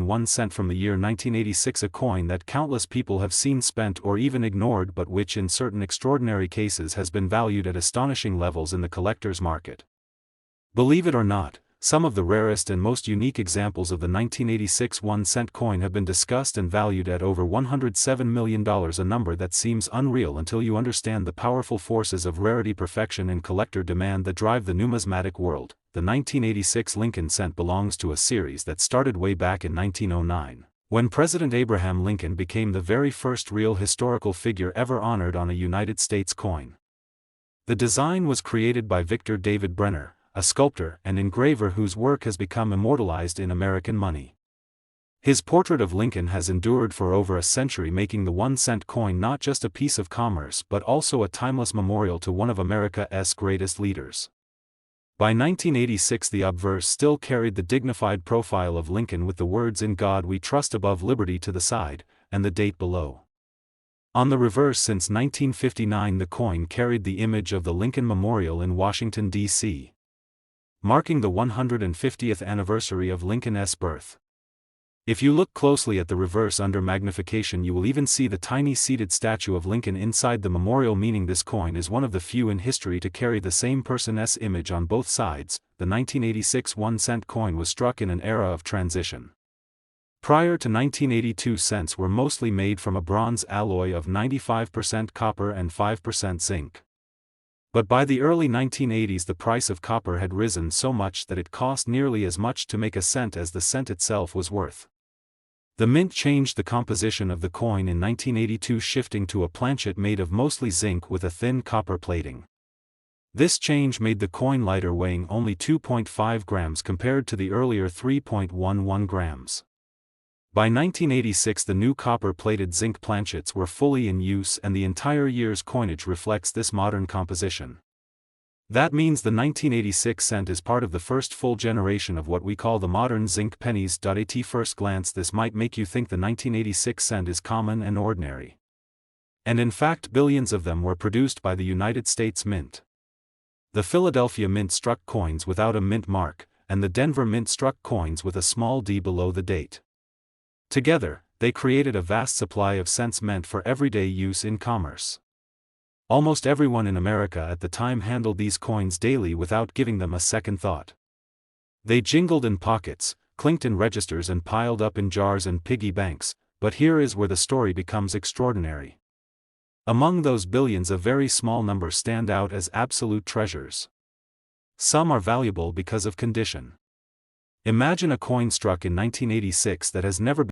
1 cent from the year 1986, a coin that countless people have seen spent or even ignored, but which in certain extraordinary cases has been valued at astonishing levels in the collector's market. Believe it or not, some of the rarest and most unique examples of the 1986 1-cent coin have been discussed and valued at over $107 million, a number that seems unreal until you understand the powerful forces of rarity, perfection and collector demand that drive the numismatic world. The 1986 Lincoln cent belongs to a series that started way back in 1909, when President Abraham Lincoln became the very first real historical figure ever honored on a United States coin. The design was created by Victor David Brenner, a sculptor and engraver whose work has become immortalized in American money. His portrait of Lincoln has endured for over a century, making the 1-cent coin not just a piece of commerce but also a timeless memorial to one of America's greatest leaders. By 1986, the obverse still carried the dignified profile of Lincoln with the words "In God We Trust" above Liberty to the side, and the date below. On the reverse, since 1959, the coin carried the image of the Lincoln Memorial in Washington, D.C., marking the 150th anniversary of Lincoln's birth. If you look closely at the reverse under magnification, you will even see the tiny seated statue of Lincoln inside the memorial, meaning this coin is one of the few in history to carry the same person's image on both sides. The 1986 1-cent coin was struck in an era of transition. Prior to 1982, cents were mostly made from a bronze alloy of 95% copper and 5% zinc. But by the early 1980s, the price of copper had risen so much that it cost nearly as much to make a cent as the cent itself was worth. The mint changed the composition of the coin in 1982, shifting to a planchet made of mostly zinc with a thin copper plating. This change made the coin lighter, weighing only 2.5 grams compared to the earlier 3.11 grams. By 1986, the new copper-plated zinc planchets were fully in use, and the entire year's coinage reflects this modern composition. That means the 1986 cent is part of the first full generation of what we call the modern zinc pennies. At first glance, this might make you think the 1986 cent is common and ordinary. And in fact, billions of them were produced by the United States Mint. The Philadelphia Mint struck coins without a mint mark, and the Denver Mint struck coins with a small d below the date. Together, they created a vast supply of cents meant for everyday use in commerce. Almost everyone in America at the time handled these coins daily without giving them a second thought. They jingled in pockets, clinked in registers and piled up in jars and piggy banks, but here is where the story becomes extraordinary. Among those billions, a very small number stand out as absolute treasures. Some are valuable because of condition. Imagine a coin struck in 1986 that has never